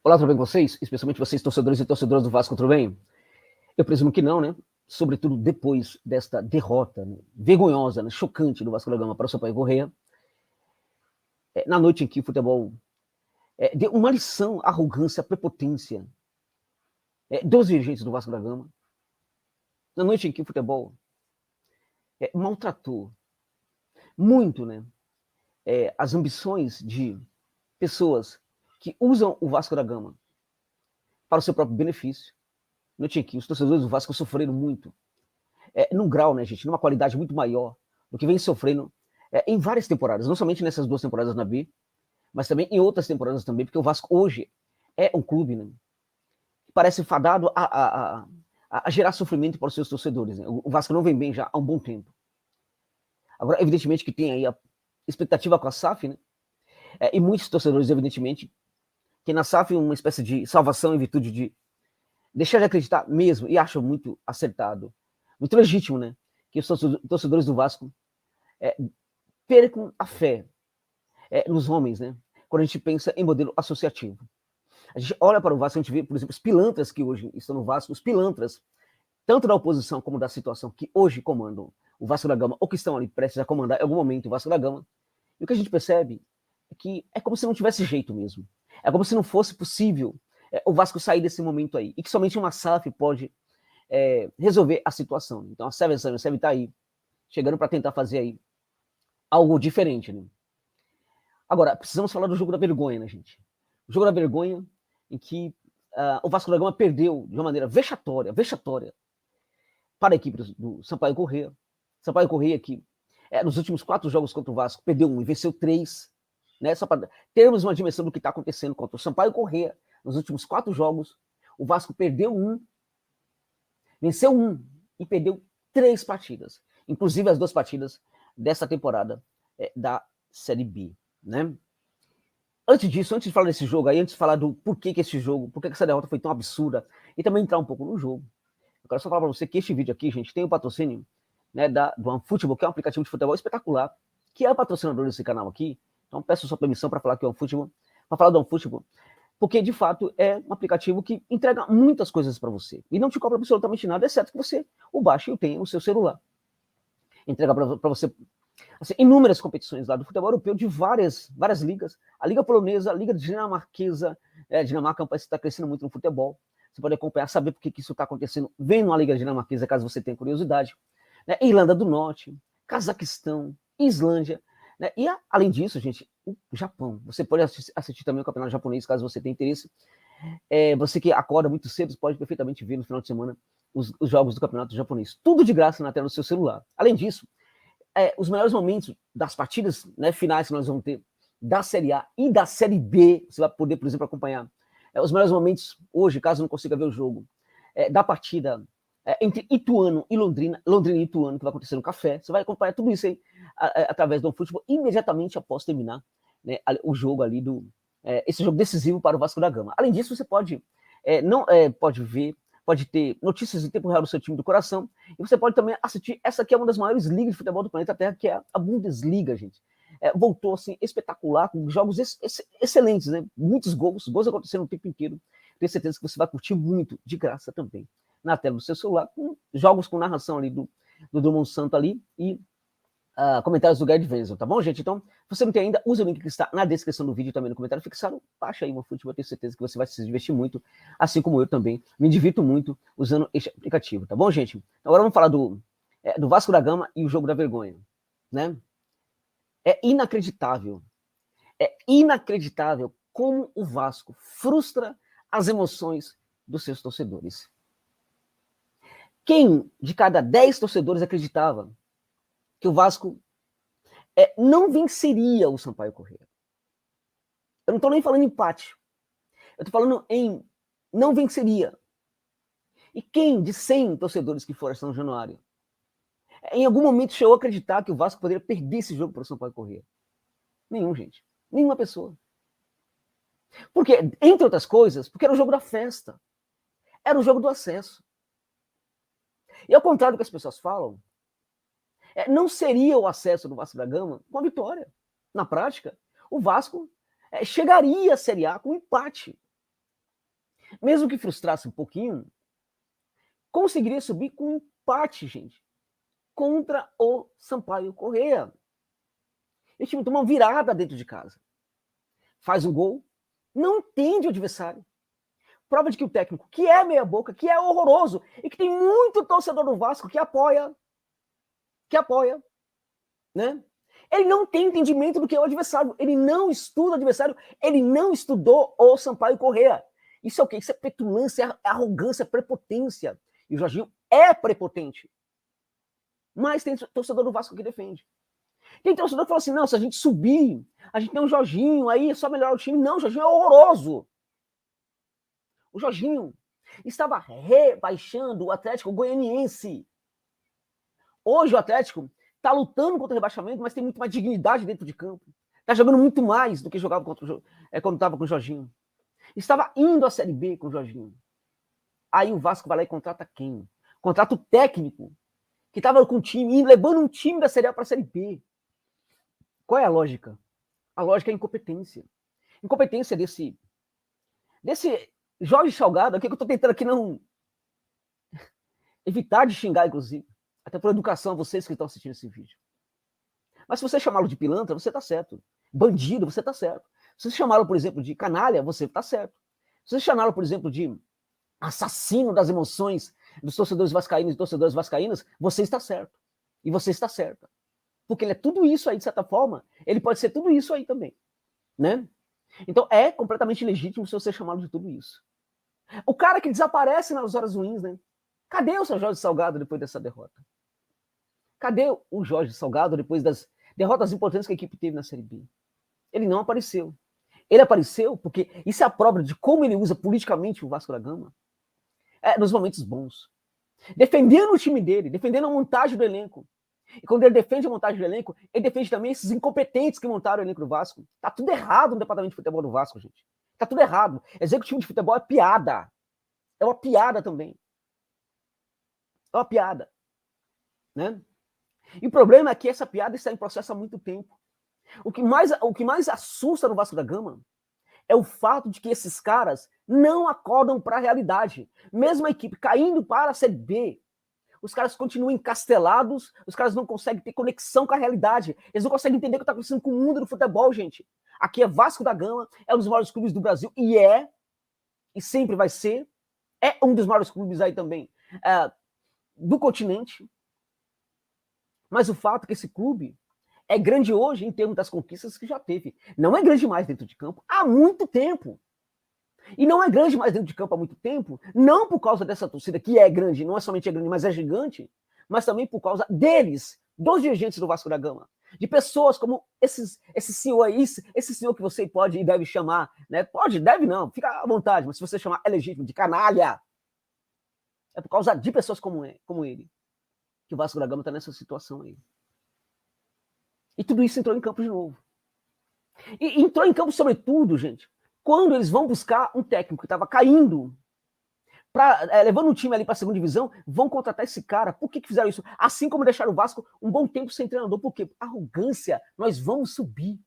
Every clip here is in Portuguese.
Olá, tudo bem com vocês? Especialmente vocês, torcedores e torcedoras do Vasco, tudo bem? Eu presumo que não, né? Sobretudo depois desta derrota, né, vergonhosa, né, chocante do Vasco da Gama para o Sampaio Corrêa, na noite em que o futebol deu uma lição, arrogância, prepotência dos dirigentes do Vasco da Gama, na noite em que o futebol maltratou muito, né, as ambições de pessoas que usam o Vasco da Gama para o seu próprio benefício. Noite em que os torcedores do Vasco sofreram muito, num grau, né, gente, numa qualidade muito maior do que vem sofrendo em várias temporadas, não somente nessas 2 temporadas na B, mas também em outras temporadas também, porque o Vasco hoje é um clube, né, que parece fadado a gerar sofrimento para os seus torcedores. Né? O Vasco não vem bem já há um bom tempo. Agora, evidentemente que tem aí a expectativa com a SAF, né, e muitos torcedores, evidentemente, que na SAF uma espécie de salvação em virtude de deixar de acreditar mesmo, e acho muito acertado, muito legítimo, né, que os torcedores do Vasco percam a fé nos homens, né, quando a gente pensa em modelo associativo. A gente olha para o Vasco, a gente vê, por exemplo, os pilantras que hoje estão no Vasco, os pilantras, tanto da oposição como da situação que hoje comandam o Vasco da Gama, ou que estão ali prestes a comandar em algum momento o Vasco da Gama, e o que a gente percebe é que é como se não tivesse jeito mesmo. É como se não fosse possível o Vasco sair desse momento aí, e que somente uma SAF pode resolver a situação. Então a SAF está aí, chegando para tentar fazer aí algo diferente. Né? Agora, precisamos falar do jogo da vergonha, né, gente? O jogo da vergonha em que o Vasco da Gama perdeu de uma maneira vexatória para a equipe do Sampaio Corrêa. Sampaio Corrêa que nos últimos 4 jogos contra o Vasco perdeu 1 e venceu 3, né? Só para termos uma dimensão do que está acontecendo contra o Sampaio Corrêa. Nos últimos 4 jogos, o Vasco perdeu 1, venceu 1 e perdeu 3 partidas. Inclusive as 2 partidas dessa temporada da Série B, né? Antes disso, antes de falar desse jogo aí, antes de falar do porquê que esse jogo, porquê que essa derrota foi tão absurda, e também entrar um pouco no jogo, eu quero só falar para você que este vídeo aqui, gente, tem o patrocínio, né, do OneFootball, que é um aplicativo de futebol espetacular, que é o patrocinador desse canal aqui. Então peço sua permissão para falar que é o OneFootball, para falar do OneFootball, porque de fato é um aplicativo que entrega muitas coisas para você e não te cobra absolutamente nada, exceto que você o baixe e o tenha no seu celular. Entrega para você assim, inúmeras competições lá do futebol europeu de várias ligas, a Liga Polonesa, a Liga Dinamarquesa, a Dinamarca está crescendo muito no futebol. Você pode acompanhar, saber por que isso está acontecendo, vendo a Liga Dinamarquesa, caso você tenha curiosidade. Né? Irlanda do Norte, Cazaquistão, Islândia. Né? E, além disso, gente, o Japão. Você pode assistir também o campeonato japonês, caso você tenha interesse. Você que acorda muito cedo, pode perfeitamente ver no final de semana os jogos do campeonato japonês. Tudo de graça na tela do seu celular. Além disso, os melhores momentos das partidas, né, finais que nós vamos ter da Série A e da Série B, você vai poder, por exemplo, acompanhar os melhores momentos hoje, caso não consiga ver o jogo, da partida entre Ituano e Londrina e Ituano, que vai acontecer no Café. Você vai acompanhar tudo isso aí através do futebol imediatamente após terminar, né, o jogo ali esse jogo decisivo para o Vasco da Gama. Além disso, você pode pode ver, pode ter notícias em tempo real do seu time do coração, e você pode também assistir, essa aqui é uma das maiores ligas de futebol do planeta Terra, que é a Bundesliga, gente. Voltou assim, espetacular, com jogos excelentes, né? Muitos gols acontecendo o tempo inteiro. Tenho certeza que você vai curtir muito, de graça também, na tela do seu celular, com jogos com narração ali do Monsanto ali, e comentários do Gerd Wenzel, tá bom, gente? Então, se você não tem ainda, usa o link que está na descrição do vídeo, também no comentário fixado, baixa aí o OneFootball, eu tenho certeza que você vai se divertir muito, assim como eu também, me divirto muito usando este aplicativo, tá bom, gente? Agora vamos falar do Vasco da Gama e o jogo da vergonha, né? É inacreditável como o Vasco frustra as emoções dos seus torcedores. Quem de cada 10 torcedores acreditava que o Vasco não venceria o Sampaio Corrêa? Eu não estou nem falando em empate. Eu estou falando em não venceria. E quem de 100 torcedores que foram a São Januário em algum momento chegou a acreditar que o Vasco poderia perder esse jogo para o Sampaio Corrêa? Nenhum, gente. Nenhuma pessoa. Porque, entre outras coisas, porque era o jogo da festa. Era o jogo do acesso. E ao contrário do que as pessoas falam, não seria o acesso do Vasco da Gama com a vitória. Na prática, o Vasco chegaria à Série A com um empate. mesmo que frustrasse um pouquinho, conseguiria subir com empate, gente, contra o Sampaio Corrêa. Esse time toma uma virada dentro de casa. Faz um gol, não entende o adversário. Prova de que o técnico, que é meia boca, que é horroroso, e que tem muito torcedor do Vasco que apoia, né? Ele não tem entendimento do que é o adversário, ele não estuda o adversário, ele não estudou o Sampaio Corrêa. Isso é o quê? Isso é petulância, é arrogância, é prepotência. E o Jorginho é prepotente. Mas tem torcedor do Vasco que defende. Tem torcedor que fala assim, não, se a gente subir, a gente tem um Jorginho, aí é só melhorar o time. Não, o Jorginho é horroroso. O Jorginho estava rebaixando o Atlético Goianiense. Hoje o Atlético está lutando contra o rebaixamento, mas tem muito mais dignidade dentro de campo. Está jogando muito mais do que jogava quando estava com o Jorginho. Estava indo à Série B com o Jorginho. Aí o Vasco vai lá e contrata quem? Contrata o técnico, que estava com o time, levando um time da Série A para a Série B. Qual é a lógica? A lógica é a incompetência. Incompetência desse Jorge Salgado, aqui que eu estou tentando aqui não evitar de xingar, inclusive, até por educação a vocês que estão assistindo esse vídeo. Mas se você chamá-lo de pilantra, você está certo. Bandido, você está certo. Se você chamá-lo, por exemplo, de canalha, você está certo. Se você chamá-lo, por exemplo, de assassino das emoções dos torcedores vascaínos e torcedoras vascaínas, você está certo. E você está certa. Porque ele é tudo isso aí, de certa forma, ele pode ser tudo isso aí também, né? Então é completamente legítimo se você chamá-lo de tudo isso. O cara que desaparece nas horas ruins, né? Cadê o seu Jorge Salgado depois dessa derrota? Cadê o Jorge Salgado depois das derrotas importantes que a equipe teve na Série B? Ele não apareceu. Ele apareceu porque isso é a prova de como ele usa politicamente o Vasco da Gama nos momentos bons. Defendendo o time dele, defendendo a montagem do elenco. E quando ele defende a montagem do elenco, ele defende também esses incompetentes que montaram o elenco do Vasco. Tá tudo errado no departamento de futebol do Vasco, gente. Tá tudo errado. Executivo de futebol é piada. É uma piada também. É uma piada. Né? E o problema é que essa piada está em processo há muito tempo. O que mais assusta no Vasco da Gama é o fato de que esses caras não acordam para a realidade. Mesmo a equipe caindo para a Série B, os caras continuam encastelados, os caras não conseguem ter conexão com a realidade. Eles não conseguem entender o que está acontecendo com o mundo do futebol, gente. Aqui é Vasco da Gama, é um dos maiores clubes do Brasil, e sempre vai ser, é um dos maiores clubes aí também do continente. Mas o fato é que esse clube é grande hoje em termos das conquistas que já teve. Não é grande mais dentro de campo há muito tempo. E não é grande mais dentro de campo há muito tempo, não por causa dessa torcida que é grande, não é somente grande, mas é gigante, mas também por causa deles, dos dirigentes do Vasco da Gama, de pessoas como esse senhor aí, esse senhor que você pode e deve chamar, né? Pode, deve não, fica à vontade, mas se você chamar é legítimo, de canalha, é por causa de pessoas como ele, que o Vasco da Gama está nessa situação aí. E tudo isso entrou em campo de novo. E entrou em campo, sobretudo, gente, quando eles vão buscar um técnico que estava caindo, levando um time ali para a segunda divisão, vão contratar esse cara. Por que fizeram isso? Assim como deixaram o Vasco um bom tempo sem treinador. Por quê? Arrogância. Nós vamos subir.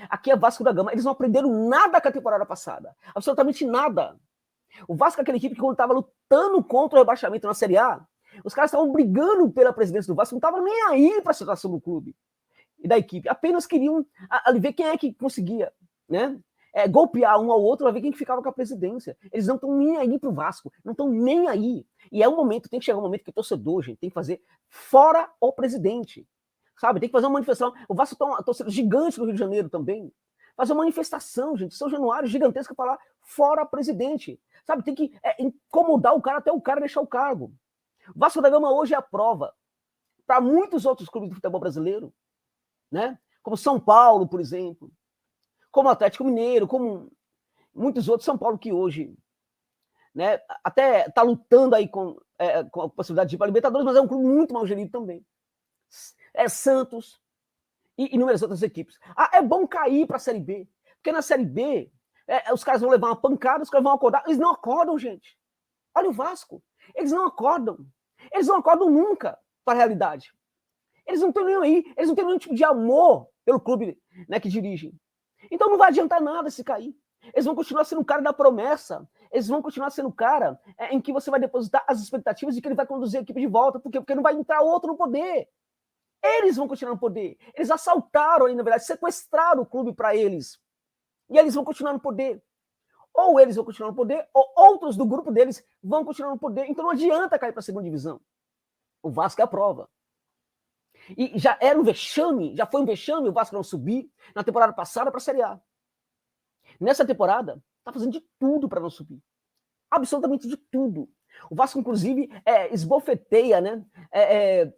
Aqui é Vasco da Gama. Eles não aprenderam nada com a temporada passada. Absolutamente nada. O Vasco é aquela equipe que quando estava lutando contra o rebaixamento na Série A, os caras estavam brigando pela presidência do Vasco, não estavam nem aí para a situação do clube e da equipe. Apenas queriam ver quem é que conseguia, né? Golpear um ao outro, vai ver quem que ficava com a presidência. Eles não estão nem aí pro Vasco, não estão nem aí. E é um momento, tem que chegar um momento que o torcedor, gente, tem que fazer fora o presidente, sabe? Tem que fazer uma manifestação. O Vasco tá uma torcida gigante no Rio de Janeiro também. Fazer uma manifestação, gente, São Januário gigantesca, falar fora presidente, sabe? Tem que incomodar o cara até o cara deixar o cargo. O Vasco da Gama hoje é a prova para muitos outros clubes do futebol brasileiro, né? Como São Paulo, por exemplo, como Atlético Mineiro, como muitos outros. São Paulo que hoje, né, até está lutando aí com a possibilidade de ir para a Libertadores, mas é um clube muito mal gerido também. Santos e inúmeras outras equipes. É bom cair para a Série B, porque na Série B os caras vão levar uma pancada, os caras vão acordar. Eles não acordam, gente. Olha o Vasco. Eles não acordam. Eles não acordam nunca para a realidade. Eles não têm nem aí, eles não têm nenhum tipo de amor pelo clube, né, que dirigem. Então não vai adiantar nada se cair. Eles vão continuar sendo um cara da promessa. eles vão continuar sendo o cara em que você vai depositar as expectativas de que ele vai conduzir a equipe de volta. Por quê? Porque não vai entrar outro no poder. Eles vão continuar no poder. Eles assaltaram aí, na verdade, sequestraram o clube para eles. E eles vão continuar no poder. Ou eles vão continuar no poder, ou outros do grupo deles vão continuar no poder. Então não adianta cair para a segunda divisão. O Vasco é a prova. E já era um vexame, já foi um vexame o Vasco não subir na temporada passada para a Série A. Nessa temporada, está fazendo de tudo para não subir. Absolutamente de tudo. O Vasco, inclusive, esbofeteia, né?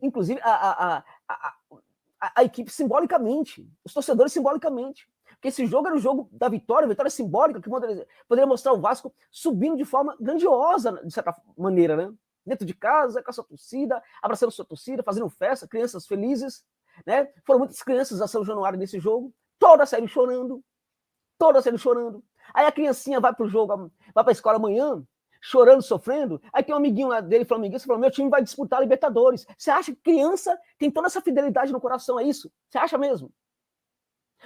Inclusive, a equipe simbolicamente, os torcedores simbolicamente. Porque esse jogo era o jogo da vitória simbólica, que poderia mostrar o Vasco subindo de forma grandiosa, de certa maneira, né? Dentro de casa, com a sua torcida, abraçando a sua torcida, fazendo festa, crianças felizes, né? Foram muitas crianças a São Januário nesse jogo, todas saíram chorando. Aí a criancinha vai pro jogo, vai pra escola amanhã, chorando, sofrendo. Aí tem um amiguinho lá dele, flamenguista, falou: meu time vai disputar a Libertadores. Você acha que criança tem toda essa fidelidade no coração? É isso? Você acha mesmo?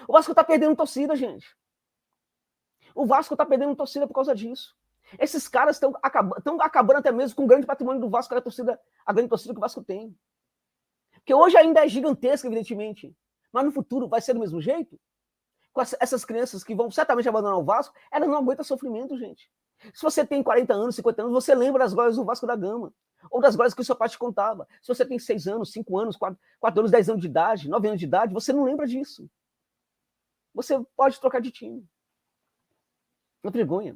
O Vasco tá perdendo torcida, gente. O Vasco tá perdendo torcida por causa disso. Esses caras estão acabando até mesmo com o grande patrimônio do Vasco, a grande torcida que o Vasco tem. Porque hoje ainda é gigantesca, evidentemente. Mas no futuro vai ser do mesmo jeito? Com essas crianças que vão certamente abandonar o Vasco, elas não aguentam sofrimento, gente. Se você tem 40 anos, 50 anos, você lembra das glórias do Vasco da Gama. Ou das glórias que o seu pai te contava. Se você tem 6 anos, 5 anos, 4 anos, 10 anos de idade, 9 anos de idade, você não lembra disso. Você pode trocar de time. Uma vergonha.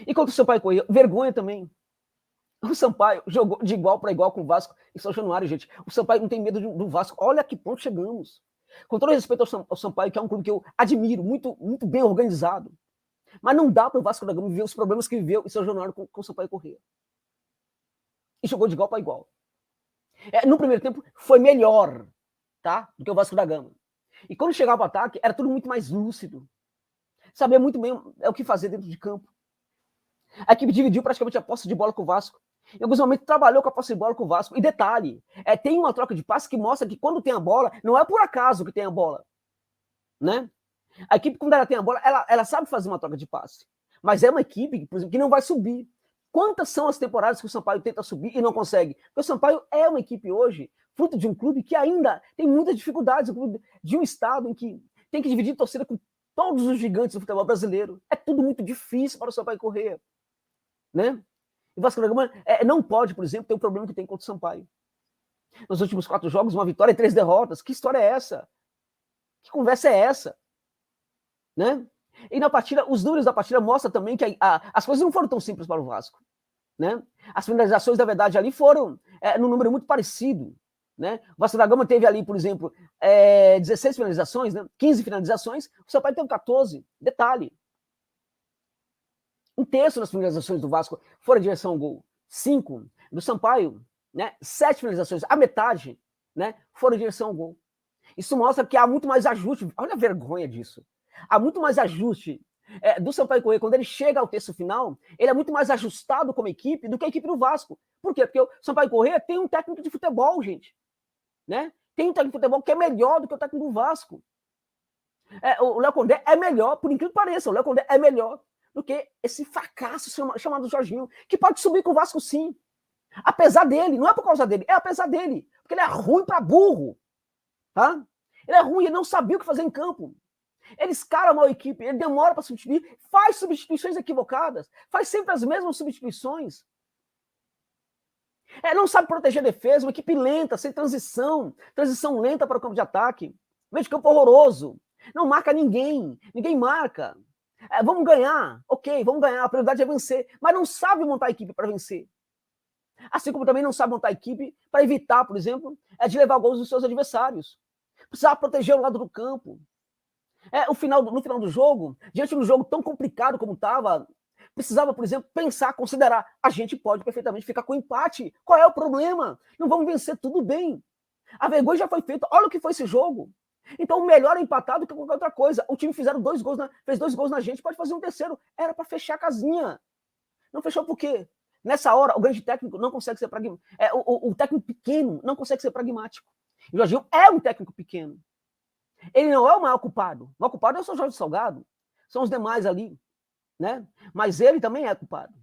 E quanto o Sampaio Corrêa, vergonha também. O Sampaio jogou de igual para igual com o Vasco em São Januário, gente. O Sampaio não tem medo do Vasco. Olha a que ponto chegamos. Com todo respeito ao Sampaio, que é um clube que eu admiro, muito, muito bem organizado. Mas não dá para o Vasco da Gama viver os problemas que viveu em São Januário com o Sampaio Corrêa. E jogou de igual para igual. No primeiro tempo, foi melhor, tá? Do que o Vasco da Gama. E quando chegava o ataque, era tudo muito mais lúcido. Sabia muito bem o que fazer dentro de campo. A equipe dividiu praticamente a posse de bola com o Vasco. Em alguns momentos trabalhou com a posse de bola com o Vasco. E detalhe, tem uma troca de passe que mostra que quando tem a bola, não é por acaso que tem a bola. Né? A equipe, quando ela tem a bola, ela sabe fazer uma troca de passe. Mas é uma equipe, por exemplo, que não vai subir. Quantas são as temporadas que o Sampaio tenta subir e não consegue? Porque o Sampaio é uma equipe hoje, fruto de um clube que ainda tem muitas dificuldades, de um estado em que tem que dividir torcida com todos os gigantes do futebol brasileiro. É tudo muito difícil para o Sampaio Corrêa. Né? O Vasco da Gama não pode, por exemplo, ter um problema que tem contra o Sampaio. Nos últimos 4 jogos, uma vitória e 3 derrotas. Que história é essa? Que conversa é essa? Né? E na partida, os números da partida mostram também que as coisas não foram tão simples para o Vasco. Né? As finalizações, na verdade, ali foram num número muito parecido. Né? O Vasco da Gama teve ali, por exemplo, 16 finalizações, né? 15 finalizações, o Sampaio teve 14. Detalhe. 1/3 das finalizações do Vasco foram em direção ao gol. 5 do Sampaio, né? 7 finalizações, a metade, né? Foram em direção ao gol. Isso mostra que há muito mais ajuste. Olha a vergonha disso. Há muito mais ajuste do Sampaio Corrêa. Quando ele chega ao terço final, ele é muito mais ajustado como equipe do que a equipe do Vasco. Por quê? Porque o Sampaio Corrêa tem um técnico de futebol, gente. Né? Tem um técnico de futebol que é melhor do que o técnico do Vasco. O Léo Condé é melhor, por incrível que pareça, o Léo Condé é melhor do que esse fracasso chamado Jorginho, que pode subir com o Vasco sim. Apesar dele, não é por causa dele, é apesar dele. Porque ele é ruim para burro. Tá? Ele é ruim, ele não sabia o que fazer em campo. Ele escala mal a equipe, ele demora para substituir, faz substituições equivocadas, faz sempre as mesmas substituições. Não sabe proteger a defesa, uma equipe lenta, sem transição lenta para o campo de ataque, meio de campo horroroso, não marca ninguém marca. Vamos ganhar, ok, vamos ganhar, a prioridade é vencer, mas não sabe montar a equipe para vencer. Assim como também não sabe montar a equipe para evitar, por exemplo, de levar gols dos seus adversários. Precisava proteger o lado do campo. No final do jogo, diante de um jogo tão complicado como estava, precisava, por exemplo, pensar, considerar, a gente pode perfeitamente ficar com empate. Qual é o problema? Não vamos vencer, tudo bem. A vergonha já foi feita, olha o que foi esse jogo. Então, melhor é empatado do que qualquer outra coisa. O time fez 2 gols na gente, pode fazer um terceiro. Era para fechar a casinha. Não fechou por quê? Nessa hora, o grande técnico não consegue ser pragmático. O técnico pequeno não consegue ser pragmático. O Jorginho é um técnico pequeno. Ele não é o maior culpado. O maior culpado é o Sr. Jorge Salgado. São os demais ali. né? Mas ele também é culpado.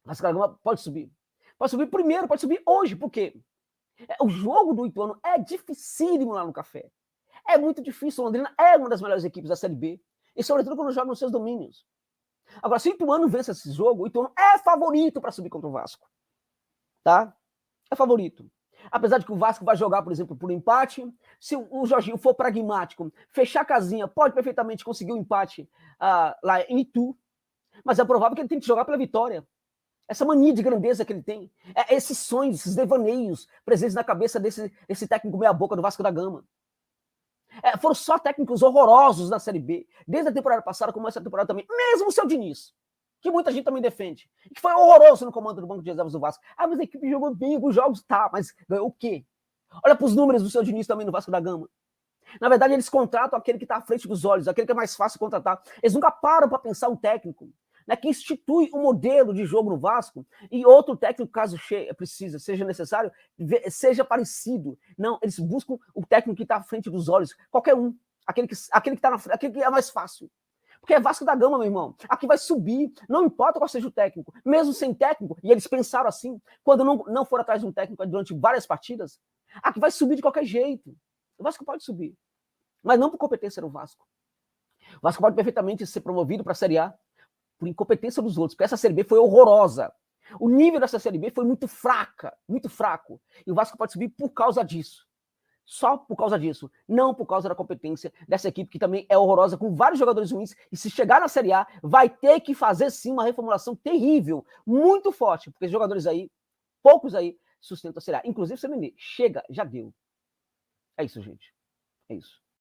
Vasco da Gama pode subir. Pode subir primeiro, pode subir hoje, por quê? O jogo do Ituano é dificílimo lá no Café. É muito difícil. O Londrina é uma das melhores equipes da Série B. E sobretudo quando joga nos seus domínios. Agora, se o Ituano vence esse jogo, o Ituano é favorito para subir contra o Vasco. Tá? É favorito. Apesar de que o Vasco vai jogar, por exemplo, por empate. Se o Jorginho for pragmático, fechar a casinha, pode perfeitamente conseguir um empate lá em Itu. Mas é provável que ele tenha que jogar pela vitória. Essa mania de grandeza que ele tem. Esses sonhos, esses devaneios presentes na cabeça desse técnico meia-boca do Vasco da Gama. Foram só técnicos horrorosos na Série B, desde a temporada passada, como essa temporada também. Mesmo o seu Diniz, que muita gente também defende, que foi horroroso no comando do banco de reservas do Vasco. Mas a equipe jogou bem alguns jogos, tá, mas ganhou o quê? Olha para os números do seu Diniz também no Vasco da Gama. Na verdade, eles contratam aquele que está à frente dos olhos, aquele que é mais fácil contratar. Eles nunca param para pensar um técnico, né, que institui um modelo de jogo no Vasco e outro técnico, caso seja necessário, seja parecido. Não, eles buscam o técnico que está à frente dos olhos, qualquer um, aquele que está na frente, aquele que é mais fácil. Porque é Vasco da Gama, meu irmão. Aqui vai subir, não importa qual seja o técnico, mesmo sem técnico, e eles pensaram assim, quando não for atrás de um técnico durante várias partidas, aqui vai subir de qualquer jeito. O Vasco pode subir, mas não por competência do Vasco. O Vasco pode perfeitamente ser promovido para a Série A por incompetência dos outros, porque essa Série B foi horrorosa. O nível dessa Série B foi muito fraco. E o Vasco pode subir por causa disso. Só por causa disso, não por causa da competência dessa equipe que também é horrorosa, com vários jogadores ruins, e se chegar na Série A, vai ter que fazer sim uma reformulação terrível, muito forte, porque os jogadores aí, poucos aí, sustentam a Série A. Inclusive o Nenê, chega, já deu. É isso, gente. É isso.